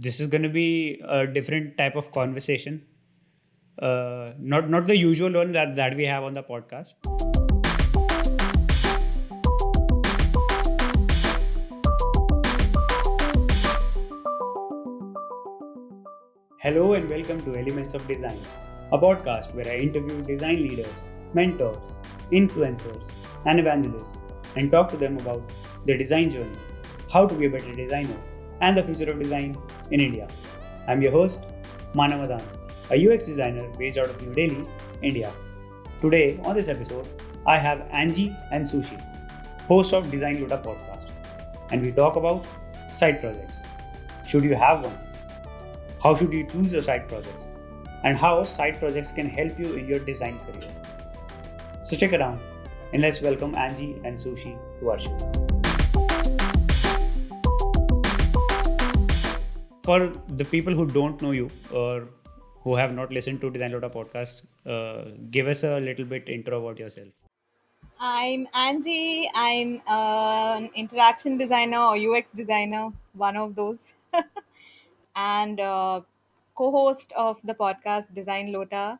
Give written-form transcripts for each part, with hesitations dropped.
This is going to be a different type of conversation, not the usual one that we have on the podcast. Hello and welcome to Elements of Design, a podcast where I interview design leaders, mentors, influencers, and evangelists and talk to them about their design journey, how to be a better designer, and the future of design in India. I'm your host, Manav Madan, a UX designer based out of New Delhi, India. Today, on this episode, I have Angie and Sushi, host of Design Lota podcast, and we talk about side projects. Should you have one? How should you choose your side projects? And how side projects can help you in your design career. So stick around and let's welcome Angie and Sushi to our show. For the people who don't know you or who have not listened to Design Lota podcast, give us a little bit intro about yourself. I'm Angie. I'm an interaction designer or UX designer, one of those, and co host of the podcast Design Lota.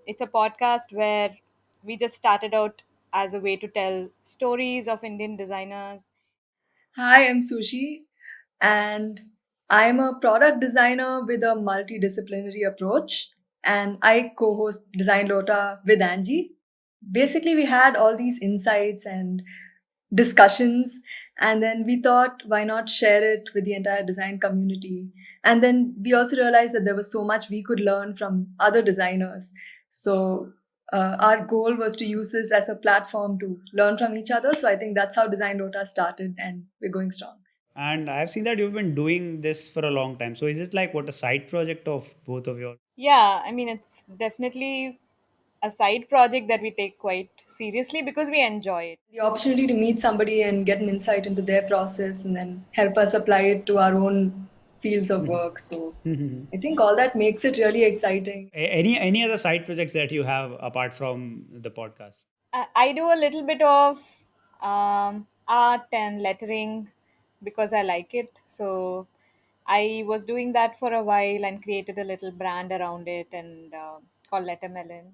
It's a podcast where we just started out as a way to tell stories of Indian designers. Hi, I'm Sushi, and I'm a product designer with a multidisciplinary approach, and I co host Design Lota with Angie. Basically, we had all these insights and discussions, and then we thought, why not share it with the entire design community? And then we also realized that there was so much we could learn from other designers. So, our goal was to use this as a platform to learn from each other. So, I think that's how Design Lota started, and we're going strong. And I've seen that you've been doing this for a long time. So is it like what a side project of both of your? Yeah, I mean, it's definitely a side project that we take quite seriously because we enjoy it. The opportunity to meet somebody and get an insight into their process and then help us apply it to our own fields of work. So I think all that makes it really exciting. Any other side projects that you have apart from the podcast? I do a little bit of art and lettering because I like it. So I was doing that for a while and created a little brand around it and called Lettermelon.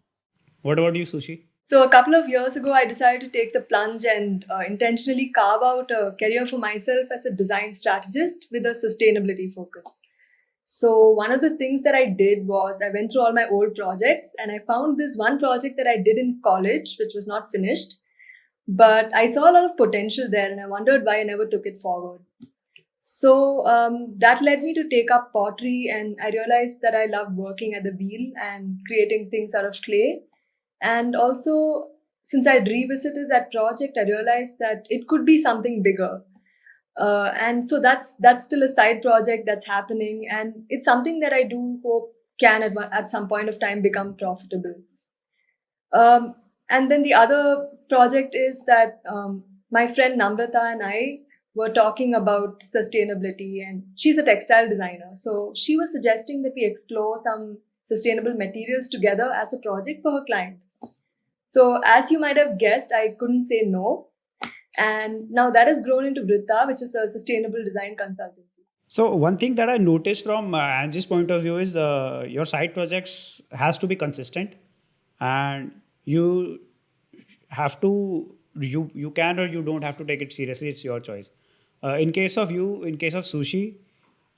What about you, Sushi? So a couple of years ago, I decided to take the plunge and intentionally carve out a career for myself as a design strategist with a sustainability focus. So one of the things that I did was I went through all my old projects and I found this one project that I did in college, which was not finished. But I saw a lot of potential there and I wondered why I never took it forward. So that led me to take up pottery, and I realized that I love working at the wheel and creating things out of clay. And also, since I'd revisited that project, I realized that it could be something bigger. And so that's still a side project that's happening, and it's something that I do hope can at some point of time become profitable. And then the other project is that my friend Namrata and I were talking about sustainability, and she's a textile designer. So she was suggesting that we explore some sustainable materials together as a project for her client. So, as you might have guessed, I couldn't say no. And now that has grown into Vritta, which is a sustainable design consultancy. So one thing that I noticed from Angie's point of view is your side projects has to be consistent, and you have to you can or you don't have to take it seriously. It's your choice. In case of Sushi,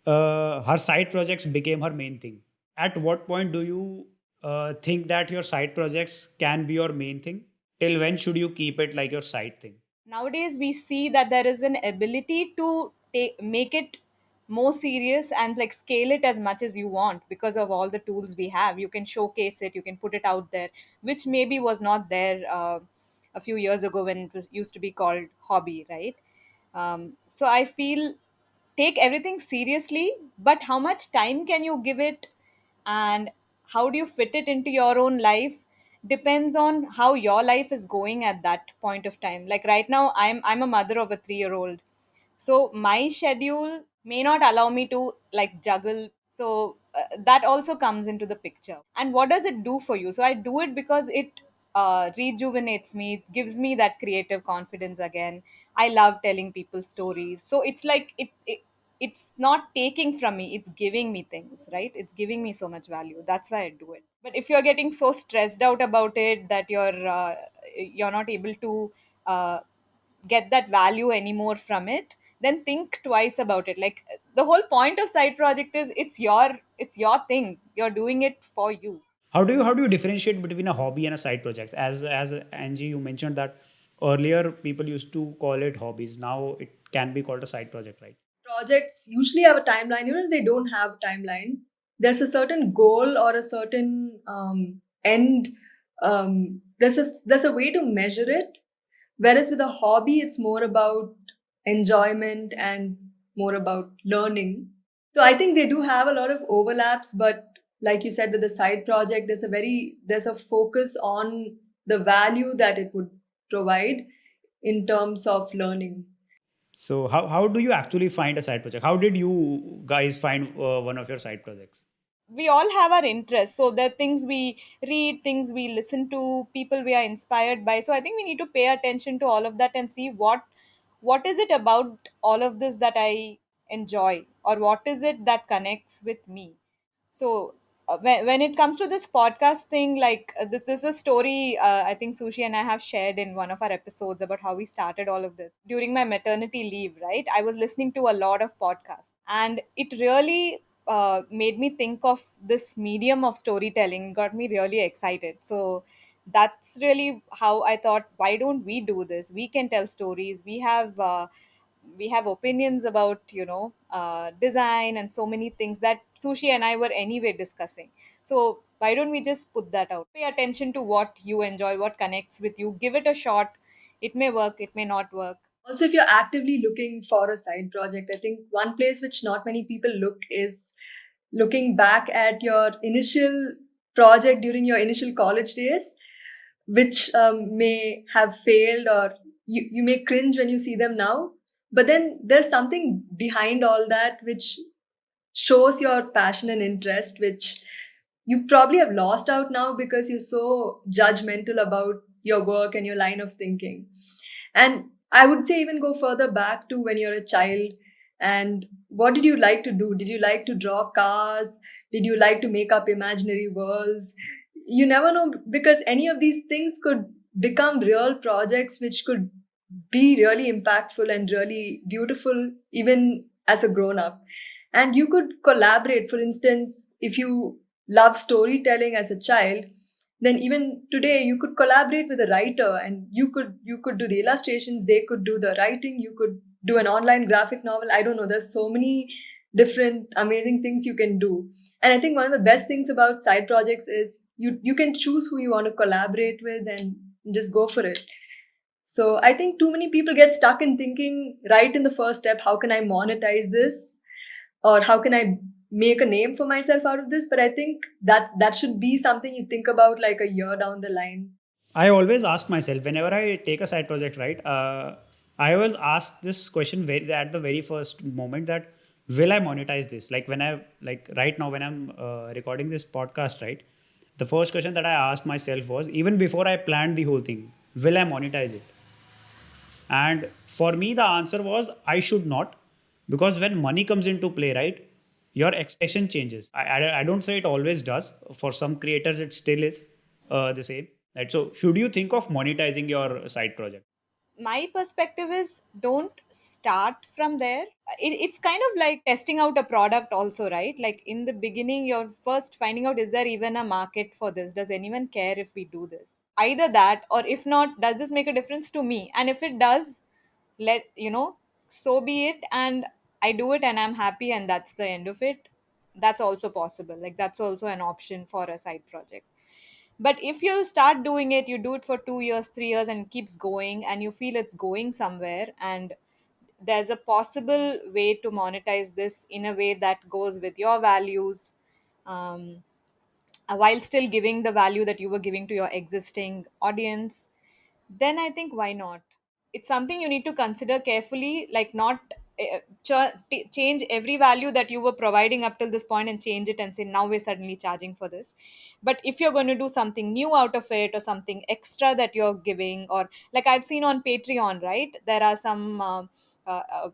her side projects became her main thing. At what point do you think that your side projects can be your main thing? Till when should you keep it like your side thing? Nowadays we see that there is an ability to make it more serious and like scale it as much as you want because of all the tools we have. You can showcase it, you can put it out there, which maybe was not there a few years ago when it was used to be called hobby, right? So I feel take everything seriously, but how much time can you give it and how do you fit it into your own life depends on how your life is going at that point of time. Like right now I'm a mother of a 3-year old, so my schedule may not allow me to like juggle. So that also comes into the picture. And what does it do for you? So I do it because it rejuvenates me, it gives me that creative confidence again. I love telling people stories, so it's like it it's not taking from me, it's giving me things, right? It's giving me so much value. That's why I do it. But if you're getting so stressed out about it that you're not able to uh, get that value anymore from it, then think twice about it. Like, the whole point of side project is it's your thing, you're doing it for you. How do you differentiate between a hobby and a side project? As Angie, you mentioned that earlier people used to call it hobbies. Now it can be called a side project, right? Projects usually have a timeline. Even if they don't have a timeline, there's a certain goal or a certain end. There's a way to measure it. Whereas with a hobby, it's more about enjoyment and more about learning. So I think they do have a lot of overlaps, but like you said, with the side project, there's a focus on the value that it would provide in terms of learning. So how do you actually find a side project? How did you guys find one of your side projects? We all have our interests, so there are things we read, things we listen to, people we are inspired by. So I think we need to pay attention to all of that and see what is it about all of this that I enjoy, or what is it that connects with me. So when it comes to this podcast thing, like, this is a story, I think Sushi and I have shared in one of our episodes about how we started all of this. During my maternity leave, right, I was listening to a lot of podcasts, and it really made me think of this medium of storytelling, got me really excited. So that's really how I thought, why don't we do this? We can tell stories. We have opinions about, design and so many things that Sushi and I were anyway discussing. So why don't we just put that out? Pay attention to what you enjoy, what connects with you, give it a shot. It may work, it may not work. Also, if you're actively looking for a side project, I think one place which not many people look is looking back at your initial project during your initial college days, which may have failed, or you may cringe when you see them now. But then there's something behind all that which shows your passion and interest, which you probably have lost out now because you're so judgmental about your work and your line of thinking. And I would say even go further back to when you're a child. And what did you like to do? Did you like to draw cars? Did you like to make up imaginary worlds? You never know, because any of these things could become real projects which could be really impactful and really beautiful even as a grown up. And you could collaborate. For instance, if you love storytelling as a child, then even today you could collaborate with a writer, and you could do the illustrations, they could do the writing, you could do an online graphic novel. I don't know, there's so many different amazing things you can do. And I think one of the best things about side projects is you can choose who you want to collaborate with and just go for it. So I think too many people get stuck in thinking right in the first step, how can I monetize this? Or how can I make a name for myself out of this? But I think that should be something you think about like a year down the line. I always ask myself whenever I take a side project, right? I always ask this question at the very first moment, that will I monetize this? Like when I like right now when I'm recording this podcast, right? The first question that I asked myself was, even before I planned the whole thing, will I monetize it? And for me, the answer was I should not, because when money comes into play, right, your expectation changes. I don't say it always does. For some creators, it still is the same. Right. So, should you think of monetizing your side project? My perspective is, don't start from there. It's kind of like testing out a product also, right? Like, in the beginning, you're first finding out, is there even a market for this? Does anyone care if we do this? Either that, or if not, does this make a difference to me? And if it does, let so be it. And I do it and I'm happy, and that's the end of it. That's also possible. Like, that's also an option for a side project. But if you start doing it, you do it for 2 years, 3 years, and it keeps going, and you feel it's going somewhere, and there's a possible way to monetize this in a way that goes with your values, um, while still giving the value that you were giving to your existing audience, then I think, why not? It's something you need to consider carefully, like, not change every value that you were providing up till this point and change it and say, now we're suddenly charging for this. But if you're going to do something new out of it, or something extra that you're giving, or like I've seen on Patreon, right, there are some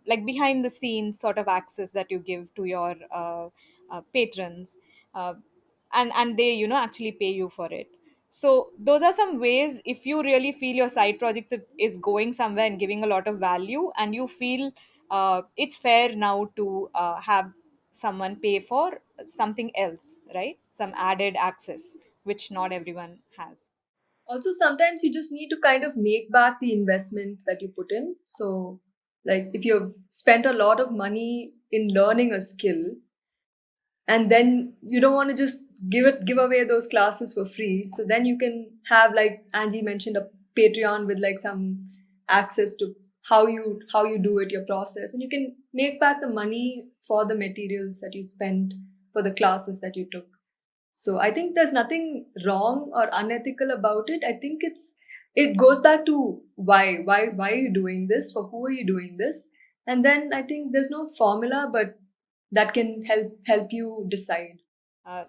like behind the scenes sort of access that you give to your patrons, uh, and they actually pay you for it. So those are some ways, if you really feel your side project is going somewhere and giving a lot of value, and you feel it's fair now to have someone pay for something else, right? Some added access which not everyone has. Also, sometimes you just need to kind of make back the investment that you put in. So, like if you've spent a lot of money in learning a skill, and then you don't want to just give away those classes for free, so then you can have, like Angie mentioned, a Patreon with like some access to how you do it, your process, and you can make back the money for the materials that you spent for the classes that you took. So I think there's nothing wrong or unethical about it. I think it goes back to why are you doing this, for who are you doing this, and then I think there's no formula, but that can help you decide.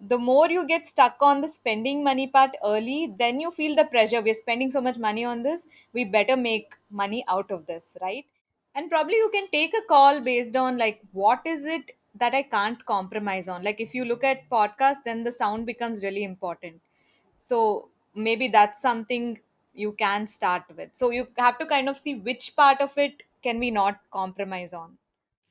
The more you get stuck on the spending money part early, then you feel the pressure. We're spending so much money on this, we better make money out of this, right? And probably you can take a call based on like what is it that I can't compromise on. Like if you look at podcasts, then the sound becomes really important. So maybe that's something you can start with. So you have to kind of see which part of it can we not compromise on.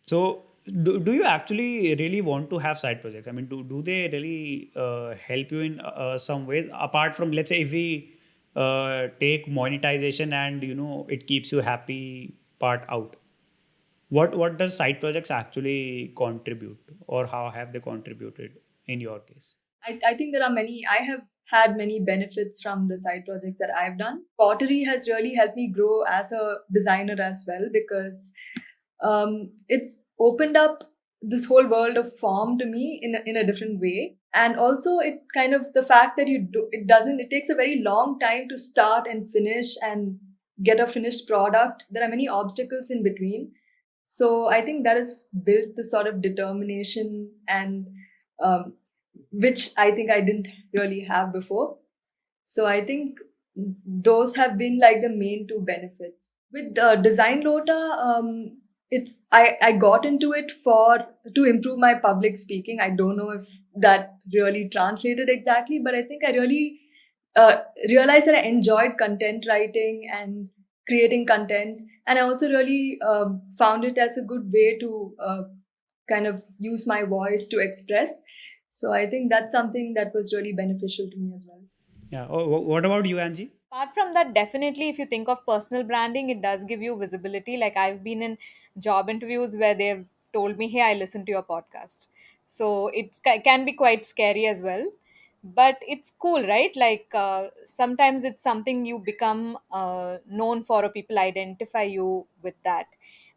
So, do you actually really want to have side projects? I mean, do they really help you in some ways apart from, let's say, if we take monetization and it keeps you happy part out? What does side projects actually contribute, or how have they contributed in your case? I think there are many. I have had many benefits from the side projects that I've done. Pottery has really helped me grow as a designer as well, because it's opened up this whole world of form to me in a different way. And also, it kind of, the fact that it takes a very long time to start and finish and get a finished product. There are many obstacles in between. So I think that has built the sort of determination and um, which I think I didn't really have before. So I think those have been like the main two benefits. With Design Lota, I got into it for to improve my public speaking. I don't know if that really translated exactly, but I think I really realized that I enjoyed content writing and creating content, and I also really found it as a good way to kind of use my voice to express. So I think that's something that was really beneficial to me as well. Yeah. Oh, what about you, Angie? Apart from that, definitely, if you think of personal branding, it does give you visibility. Like I've been in job interviews where they've told me, "Hey, I listen to your podcast." So can be quite scary as well, but it's cool, right? Like sometimes it's something you become known for, or people identify you with that.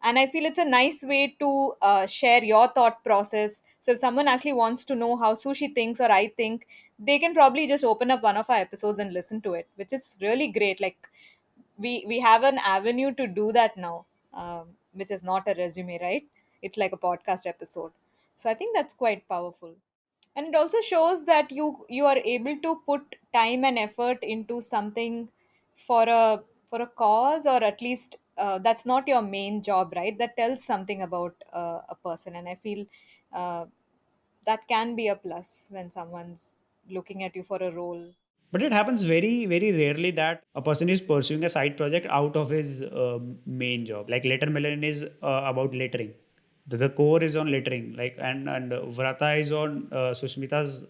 And I feel it's a nice way to share your thought process. So if someone actually wants to know how Sushi thinks or I think, they can probably just open up one of our episodes and listen to it, which is really great. Like we have an avenue to do that now, which is not a resume, right? It's like a podcast episode. So I think that's quite powerful, and it also shows that you are able to put time and effort into something for a cause, or at least that's not your main job, right? That tells something about a person, and I feel uh, that can be a plus when someone's looking at you for a role. But it happens very, very rarely that a person is pursuing a side project out of his main job. Like Lettermelon is about lettering. The core is on lettering. Like and Vrata is on Sushmita's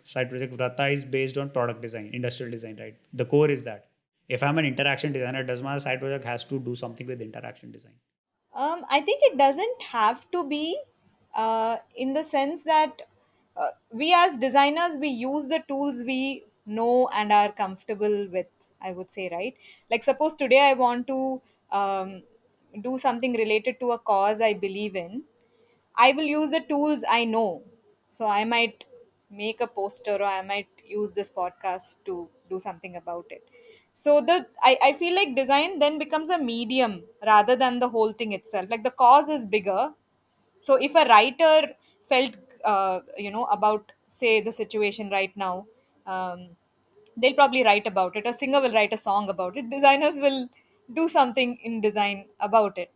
side project. Vrata is based on product design, industrial design, right? The core is that. If I'm an interaction designer, does my side project has to do something with interaction design? I think it doesn't have to be, in the sense that we as designers, we use the tools we know and are comfortable with, I would say, right? Like, suppose today I want to do something related to a cause I believe in. I will use the tools I know. So I might make a poster, or I might use this podcast to do something about it. So I feel like design then becomes a medium rather than the whole thing itself. Like the cause is bigger. So if a writer felt about, say, the situation right now, um, they'll probably write about it. A singer will write a song about it. Designers will do something in design about it.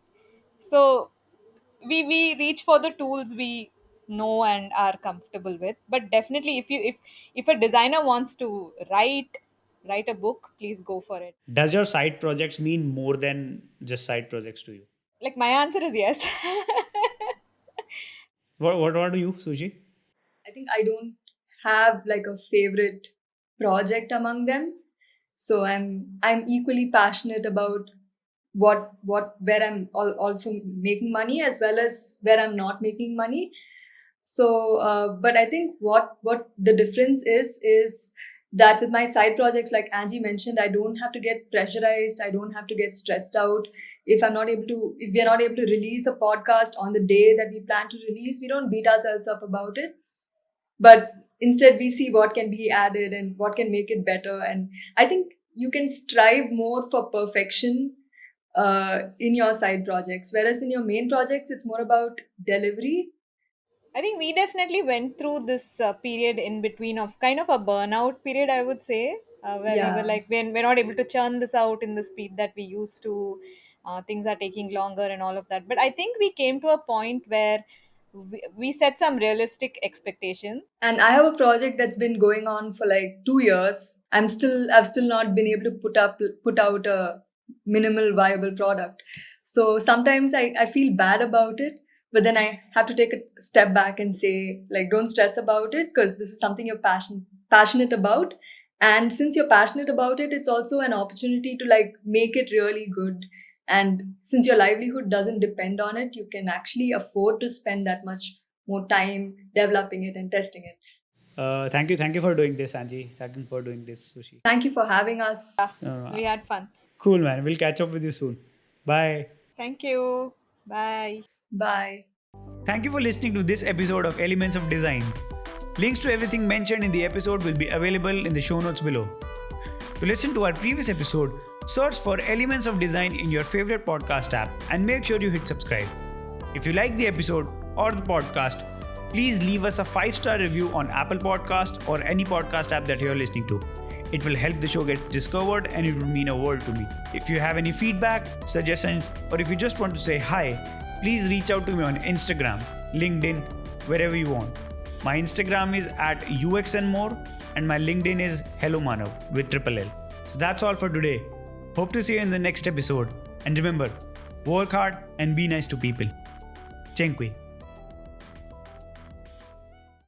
So we reach for the tools we know and are comfortable with. But definitely, if a designer wants to write a book, please go for it. Does your side projects mean more than just side projects to you? Like, my answer is yes. What do you, Sushi? I think I don't have like a favorite project among them. So I'm equally passionate about what where also making money as well as where I'm not making money. So, but I think what the difference is that with my side projects, like Angie mentioned, I don't have to get pressurized. I don't have to get stressed out. If we're not able to release a podcast on the day that we plan to release, we don't beat ourselves up about it. But instead, we see what can be added and what can make it better. And I think you can strive more for perfection in your side projects, whereas in your main projects, it's more about delivery. I think we definitely went through this period in between of kind of a burnout period, I would say, where we were Yeah. like, we're not able to churn this out in the speed that we used to. Things are taking longer and all of that. But I think we came to a point where we set some realistic expectations. And I have a project that's been going on for like 2 years. I've still not been able to put out a minimal viable product. So sometimes I feel bad about it, but then I have to take a step back and say, like, don't stress about it because this is something you're passionate about. And since you're passionate about it, it's also an opportunity to like make it really good. And since your livelihood doesn't depend on it, you can actually afford to spend that much more time developing it and testing it. Thank you for doing this, Angie. Thank you for doing this, Sushi. Thank you for having us. We had fun. Cool, man. We'll catch up with you soon. Bye. Thank you. Bye. Bye. Thank you for listening to this episode of Elements of Design. Links to everything mentioned in the episode will be available in the show notes below. To listen to our previous episode, search for Elements of Design in your favorite podcast app and make sure you hit subscribe. If you like the episode or the podcast, please leave us a 5-star review on Apple Podcast or any podcast app that you're listening to. It will help the show get discovered and it would mean a world to me. If you have any feedback, suggestions, or if you just want to say hi, please reach out to me on Instagram, LinkedIn, wherever you want. My Instagram is @uxnmore and my LinkedIn is Hello Manav with triple L. So that's all for today. Hope to see you in the next episode. And remember, work hard and be nice to people. Chenkwi.